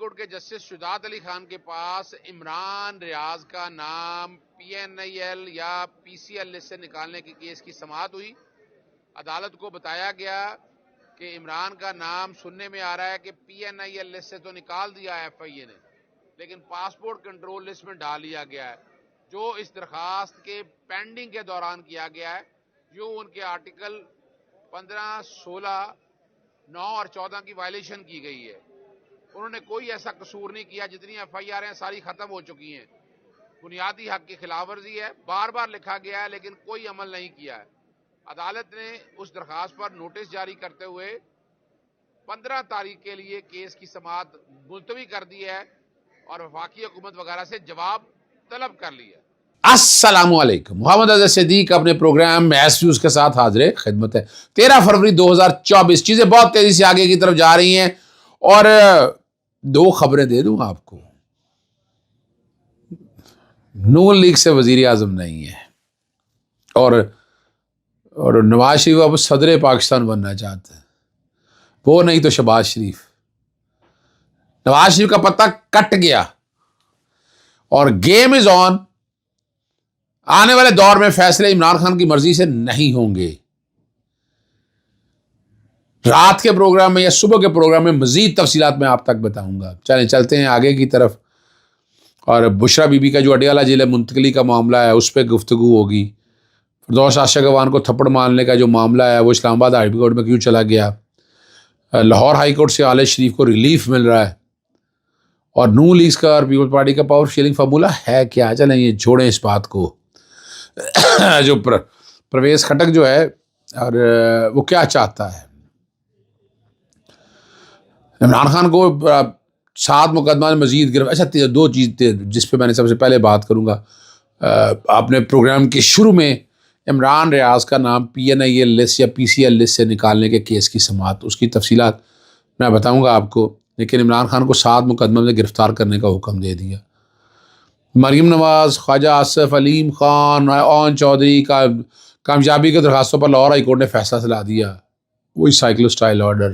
Court کے justice شجاعت علی خان کے پاس عمران ریاض کا نام PNIL یا PCL لسٹ سے نکالنے کی کیس کی سماعت ہوئی. عدالت کو بتایا گیا کہ عمران کا نام سننے میں آ رہا ہے کہ PNIL لسٹ سے تو نکال دیا ہے FIA نے، لیکن پاسپورٹ کنٹرول لسٹ میں ڈال لیا گیا ہے، جو اس درخواست کے پینڈنگ کے دوران کیا گیا ہے، جو ان کے آرٹیکل 15، 16، 9 اور 14 کی وائلیشن کی گئی ہے. انہوں نے کوئی ایسا قصور نہیں کیا، جتنی FIR ہیں ساری ختم ہو چکی ہیں. بنیادی حق کی خلاف ورزی ہے، بار بار لکھا گیا ہے لیکن کوئی عمل نہیں کیا ہے. عدالت نے اس درخواست پر نوٹس جاری کرتے ہوئے 15 تاریخ کے لیے کیس کی سماعت ملتوی کر دی ہے اور وفاقی حکومت وغیرہ سے جواب طلب کر لیا. السلام علیکم. محمد اظہر صدیق اپنے پروگرام ایس نیوز کے ساتھ حاضر خدمت ہے. 13 فروری 2024 چیزیں بہت تیزی سے آگے کی طرف جا رہی ہیں اور 2 خبریں دے دوں آپ کو. نون لیگ سے وزیر اعظم نہیں ہے اور نواز شریف اب صدر پاکستان بننا چاہتے ہیں. وہ نہیں تو شہباز شریف. نواز شریف کا پتہ کٹ گیا اور گیم از آن. آنے والے دور میں فیصلے عمران خان کی مرضی سے نہیں ہوں گے. رات کے پروگرام میں یا صبح کے پروگرام میں مزید تفصیلات میں آپ تک بتاؤں گا. چلتے ہیں آگے کی طرف. اور بشرا بی بی کا جو اڈیالہ جیل منتقلی کا معاملہ ہے اس پہ گفتگو ہوگی. فردوس اشرف کو تھپڑ مارنے کا جو معاملہ ہے وہ اسلام آباد ہائی کورٹ میں کیوں چلا گیا. لاہور ہائی کورٹ سے آل شریف کو ریلیف مل رہا ہے. اور نون لیگ کا اور پیپلز پارٹی کا پاور شیئرنگ فارمولہ ہے کیا. چلیں یہ چھوڑیں اس بات کو. جو پرویز خٹک جو ہے اور وہ کیا چاہتا ہے. عمران خان کو 7 مقدمہ میں مزید اچھا 2 چیز جس پہ میں نے سب سے پہلے بات کروں گا. اپنے پروگرام کے شروع میں عمران ریاض کا نام PNIL لسٹ یا PCL لسٹ سے نکالنے کے کیس کی سماعت، اس کی تفصیلات میں بتاؤں گا آپ کو. لیکن عمران خان کو 7 مقدمہ میں گرفتار کرنے کا حکم دے دیا. مریم نواز، خواجہ آصف، علیم خان، اون چودھری کا کامیابی کے درخواستوں پر لاہور ہائی کورٹ نے فیصلہ سنا دیا. وہی سائیکلو سٹائل آرڈر.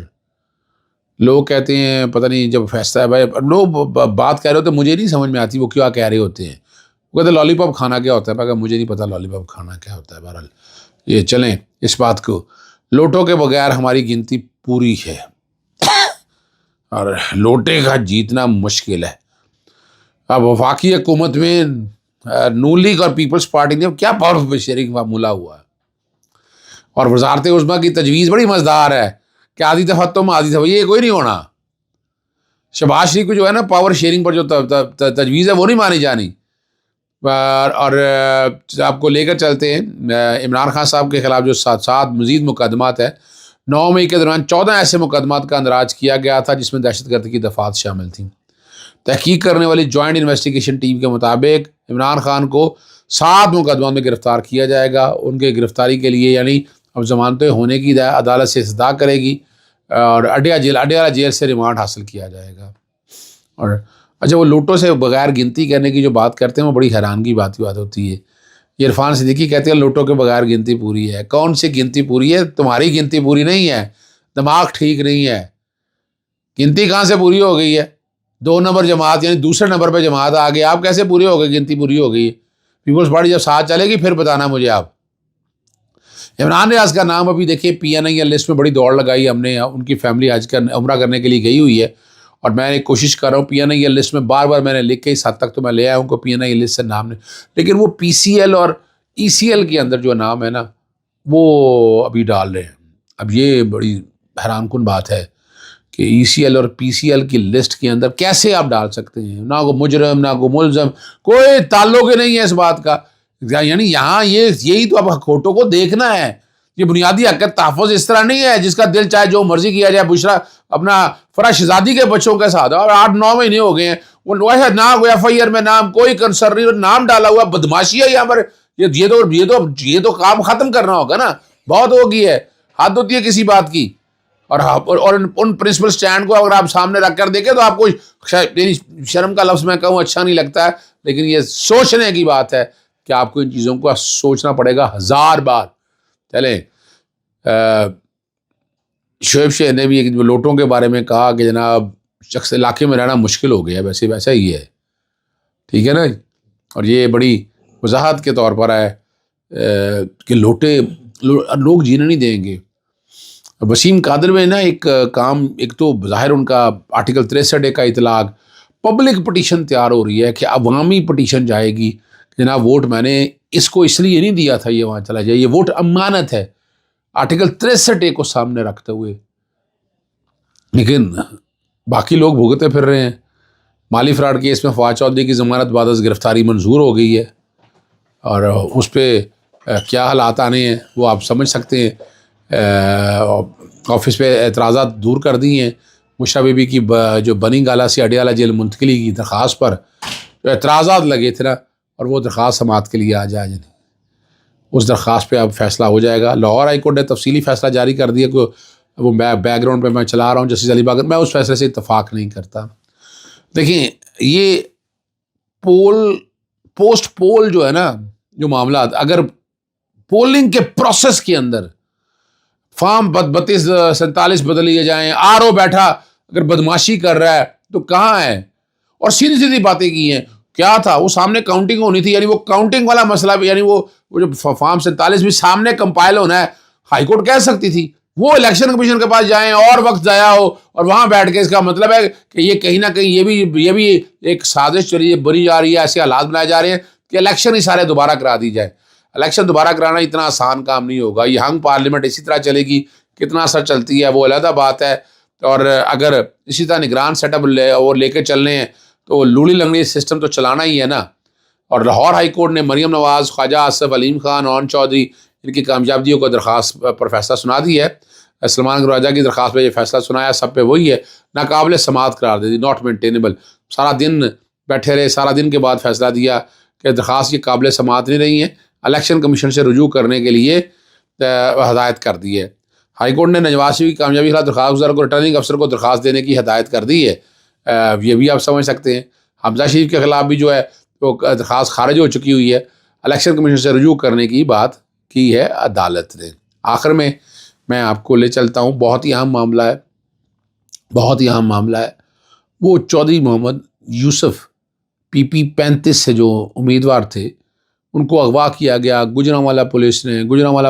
لوگ کہتے ہیں پتہ نہیں جب فیصلہ ہے بھائی، لوگ بات کہہ رہے ہوتے مجھے نہیں سمجھ میں آتی وہ کیا کہہ رہے ہوتے ہیں. وہ کہتے لالی پاپ کھانا کیا ہوتا ہے، مگر مجھے نہیں پتا لالی پاپ کھانا کیا ہوتا ہے. بہرحال یہ چلیں اس بات کو. لوٹوں کے بغیر ہماری گنتی پوری ہے اور لوٹے کا جیتنا مشکل ہے. اب وفاقی حکومت میں نون لیگ اور پیپلز پارٹی نے کیا پاور شیئرنگ فارمولہ ہوا ہے اور وزارت عظمیٰ کی تجویز بڑی مزدار ہے کہ آدھی دفعہ تم آدھی دفعہ. یہ کوئی نہیں ہونا. شہباز شریف کو جو ہے نا پاور شیئرنگ پر جو تجویز ہے وہ نہیں مانی جانی. اور آپ کو لے کر چلتے ہیں عمران خان صاحب کے خلاف جو 7 مزید مقدمات ہیں. 9 مئی کے دوران 14 ایسے مقدمات کا اندراج کیا گیا تھا جس میں دہشت گردی کی دفعات شامل تھیں. تحقیق کرنے والی جوائنٹ انویسٹیگیشن ٹیم کے مطابق عمران خان کو 7 مقدمات میں گرفتار کیا جائے گا. ان کے گرفتاری کے لیے یعنی اب ضمانتیں ہونے کی عدالت سے استدعا کرے گی اور اڈیالہ جیل سے ریمانڈ حاصل کیا جائے گا. اور اچھا وہ لوٹوں سے بغیر گنتی کرنے کی جو بات کرتے ہیں وہ بڑی حیرانگی بات ہوتی ہے. یہ عرفان صدیقی کہتے ہیں لوٹوں کے بغیر گنتی پوری ہے. کون سی گنتی پوری ہے؟ تمہاری گنتی پوری نہیں ہے، دماغ ٹھیک نہیں ہے. گنتی کہاں سے پوری ہو گئی ہے؟ 2 نمبر جماعت یعنی دوسرے نمبر پہ جماعت آ گئی. آپ کیسے پوری ہو گئی؟ گنتی پوری ہو گئی. پیپلز پارٹی جب ساتھ چلے گی پھر بتانا مجھے آپ. عمران ریاض کا نام ابھی دیکھیں PNIL لسٹ میں بڑی دوڑ لگائی ہم نے. ان کی فیملی آج کا عمرہ کرنے کے لیے گئی ہوئی ہے اور میں کوشش کر رہا ہوں PNIL لسٹ میں بار بار میں نے لکھ کے اس حد تک تو میں لے آیا ہوں کہ PNIL لسٹ سے نام نہیں، لیکن وہ PCL اور ECL کے اندر جو نام ہے نا وہ ابھی ڈال رہے ہیں. اب یہ بڑی حیران کن بات ہے کہ ECL اور PCL کی لسٹ کے اندر کیسے آپ ڈال سکتے ہیں؟ نہ کوئی مجرم نہ کوئی ملزم، کوئی تعلق ہی نہیں ہے اس بات کا. یعنی یہاں یہی تو اب حقوقوں کو دیکھنا ہے. یہ بنیادی حق تحفظ اس طرح نہیں ہے جس کا دل چاہے جو مرضی کیا جائے. بشرا اپنا فرش شہزادی کے بچوں کے ساتھ اور 8-9 مہینے ہو گئے ہیں وہ نہ کوئی FIR میں نام، کوئی کنسرن نہیں، نام ڈالا ہوا. بدماشی ہے یہاں پر. یہ تو کام ختم کرنا ہوگا نا. بہت ہوگی ہے، حد ہوتی ہے کسی بات کی. اور ان پرنسپل سٹینڈ کو اگر آپ سامنے رکھ کر دیکھیں تو آپ کو شرم کا لفظ میں کہوں اچھا نہیں لگتا ہے، لیکن یہ سوچنے کی بات ہے کہ آپ کو ان چیزوں کو سوچنا پڑے گا 1000 بار. چلیں شعیب شیخ نے بھی لوٹوں کے بارے میں کہا کہ جناب شخص علاقے میں رہنا مشکل ہو گیا، ویسے ویسا ہی ہے، ٹھیک ہے نا. اور یہ بڑی وضاحت کے طور پر ہے کہ لوگ جینے نہیں دیں گے. وسیم قادر میں نا ایک کام، ایک تو ظاہر ان کا آرٹیکل 63 کا اطلاق، پبلک پٹیشن تیار ہو رہی ہے کہ عوامی پٹیشن جائے گی، جناب ووٹ میں نے اس کو اس لیے نہیں دیا تھا، یہ وہاں چلا جائے، یہ ووٹ امانت ہے، آرٹیکل 63 کو سامنے رکھتے ہوئے. لیکن باقی لوگ بھگتے پھر رہے ہیں. مالی فراڈ کیس میں فواد چودھری کی ضمانت بعد از گرفتاری منظور ہو گئی ہے، اور اس پہ کیا حالات آنے ہیں وہ آپ سمجھ سکتے ہیں. آفس پہ اعتراضات دور کر دی ہیں. مشرا بی بی کی جو بنی گالا سے اڈیالہ جیل منتقلی کی درخواست پر جو اعتراضات لگے تھے نا، اور وہ درخواست سماعت کے لیے آ جائے جائے، اس درخواست پہ اب فیصلہ ہو جائے گا. لاہور ہائی کورٹ نے تفصیلی فیصلہ جاری کر دیا کہ وہ بیک گراؤنڈ پہ میں چلا رہا ہوں جسٹس علی باقر، میں اس فیصلے سے اتفاق نہیں کرتا. دیکھیں یہ پوسٹ پول جو ہے نا، جو معاملات، اگر پولنگ کے پروسیس کے اندر فارم 32-47 بدل لیے جائیں، بیٹھا اگر بدماشی کر رہا ہے تو کہاں ہے؟ اور سیدھی سیدھی باتیں کی ہیں. کیا تھا وہ سامنے کاؤنٹنگ ہونی تھی، یعنی وہ کاؤنٹنگ والا مسئلہ بھی، یعنی وہ جو فارم 47 بھی سامنے کمپائل ہونا ہے، ہائی کورٹ کہہ سکتی تھی وہ الیکشن کمیشن کے پاس جائیں اور وقت ضائع ہو، اور وہاں بیٹھ کے اس کا مطلب ہے کہ یہ کہیں نہ کہیں یہ بھی ایک سازش چلی بنی جا رہی ہے، ایسے حالات بنائے جا رہے ہیں کہ الیکشن ہی سارے دوبارہ کرا دی جائے. الیکشن دوبارہ کرانا اتنا آسان کام نہیں ہوگا. یہ ہنگ پارلیمنٹ اسی طرح چلے گی، کتنا اثر چلتی ہے وہ علیحدہ بات ہے. اور اگر اسی طرح نگران سیٹ اپ لے کے چلنے ہیں تو لوڑی لنگڑی سسٹم تو چلانا ہی ہے نا. اور لاہور ہائی کورٹ نے مریم نواز، خواجہ آصف، علیم خان، اون چودھری، ان کی کامیابیوں کو درخواست پر فیصلہ سنا دی ہے. سلمان گراجہ کی درخواست پہ یہ فیصلہ سنایا، سب پہ وہی ہے، ناقابل سماعت قرار دے دی، ناٹ مینٹینیبل. سارا دن بیٹھے رہے، سارا دن کے بعد فیصلہ دیا کہ درخواست یہ قابل سماعت نہیں رہی ہیں، الیکشن کمیشن سے رجوع کرنے کے لیے ہدایت کر دی ہے. ہائی کورٹ نے نواز شریف کی کامیابی کے خلاف درخواست گزار کو ریٹرننگ افسر کو درخواست دینے کی ہدایت کر دی ہے. یہ بھی آپ سمجھ سکتے ہیں. حمزہ شریف کے خلاف بھی جو ہے وہ درخواست خارج ہو چکی ہوئی ہے، الیکشن کمیشن سے رجوع کرنے کی بات کی ہے عدالت نے. آخر میں آپ کو لے چلتا ہوں، بہت ہی اہم معاملہ ہے، بہت ہی اہم معاملہ ہے. وہ چودھری محمد یوسف PP 35 سے جو امیدوار تھے، ان کو اغوا کیا گیا. گجرانوالہ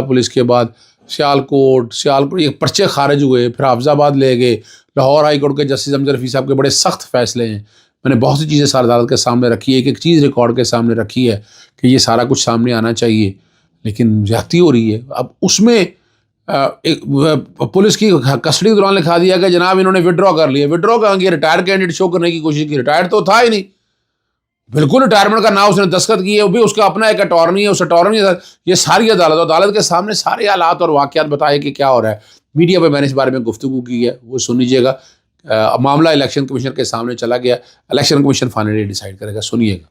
پولیس کے بعد سیالکوٹ یہ پرچے خارج ہوئے، پھر حافظ آباد لے گئے. لاہور ہائی کورٹ کے جسٹس امجد رفیع صاحب کے بڑے سخت فیصلے ہیں. میں نے بہت سی چیزیں ساری عدالت کے سامنے رکھی ہے، ایک چیز ریکارڈ کے سامنے رکھی ہے کہ یہ سارا کچھ سامنے آنا چاہیے، لیکن زیادتی ہو رہی ہے. اب اس میں پولیس کی کسٹڈی کے دوران لکھا دیا کہ جناب انہوں نے وڈرا کر لیا. وڈرا کہاں کی؟ ریٹائر کینڈیڈیٹ شو کرنے کی کوشش کی. ریٹائر تو تھا ہی نہیں، بالکل ریٹائرمنٹ کا نام اس نے دستخط کیے، وہ بھی اس کا اپنا ایک اٹارنی ہے، اس اٹارنی یہ ساری عدالت کے سامنے سارے حالات اور واقعات بتائے کہ کیا ہو رہا ہے. میڈیا پہ میں نے اس بارے میں گفتگو کی ہے، وہ سن لیجیے گا. معاملہ الیکشن کمیشن کے سامنے چلا گیا، الیکشن کمیشن فائنلی ڈیسائیڈ کرے گا، سنیے گا.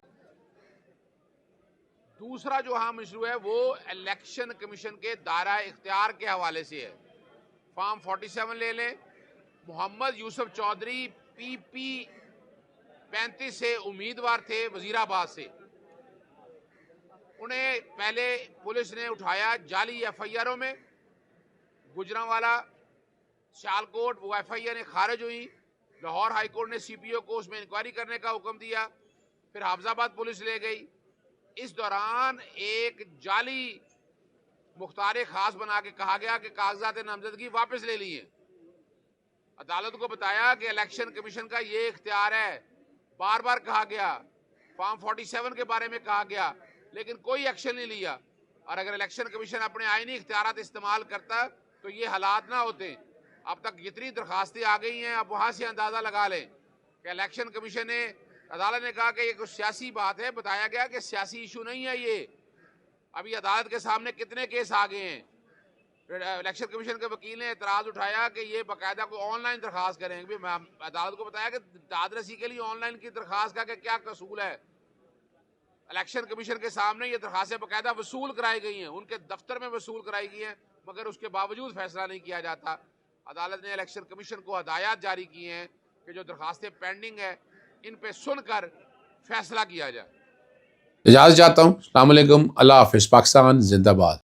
دوسرا جو اہم ایشو ہے وہ الیکشن کمیشن کے دائرہ اختیار کے حوالے سے ہے. فارم 47 لے لیں. محمد یوسف چودھری PP 35 سے امیدوار تھے وزیر آباد سے. انہیں پہلے پولیس نے اٹھایا جعلی FIRوں میں. گجرانوالہ سیالکوٹ وہ FIR خارج ہوئی. لاہور ہائی کورٹ نے CPO کو اس میں انکوائری کرنے کا حکم دیا. پھر حافظ آباد پولیس لے گئی. اس دوران ایک جعلی مختار خاص بنا کے کہا گیا کہ کاغذات نامزدگی واپس لے لیے. عدالت کو بتایا کہ الیکشن کمیشن کا یہ اختیار ہے. بار بار کہا گیا، فارم 47 کے بارے میں کہا گیا، لیکن کوئی ایکشن نہیں لیا. اور اگر الیکشن کمیشن اپنے آئینی اختیارات استعمال کرتا تو یہ حالات نہ ہوتے. اب تک جتنی درخواستیں آ گئی ہیں، اب وہاں سے اندازہ لگا لیں کہ الیکشن کمیشن نے، عدالت نے کہا کہ یہ کچھ سیاسی بات ہے. بتایا گیا کہ سیاسی ایشو نہیں ہے یہ. ابھی عدالت کے سامنے کتنے کیس آ گئے ہیں. الیکشن کمیشن کے وکیل نے اعتراض اٹھایا کہ یہ باقاعدہ کوئی آن لائن درخواست کریں گے. عدالت کو بتایا کہ داد رسی کے لیے آن لائن کی درخواست کا کہ کیا اصول ہے. الیکشن کمیشن کے سامنے یہ درخواستیں باقاعدہ وصول کرائی گئی ہیں، ان کے دفتر میں وصول کرائی گئی ہیں، مگر اس کے باوجود فیصلہ نہیں کیا جاتا. عدالت نے الیکشن کمیشن کو ہدایات جاری کی ہیں کہ جو درخواستیں پینڈنگ ہیں ان پہ سن کر فیصلہ کیا جائے. اجازت چاہتا ہوں. السلام علیکم، اللہ حافظ. پاکستان زندہ باد.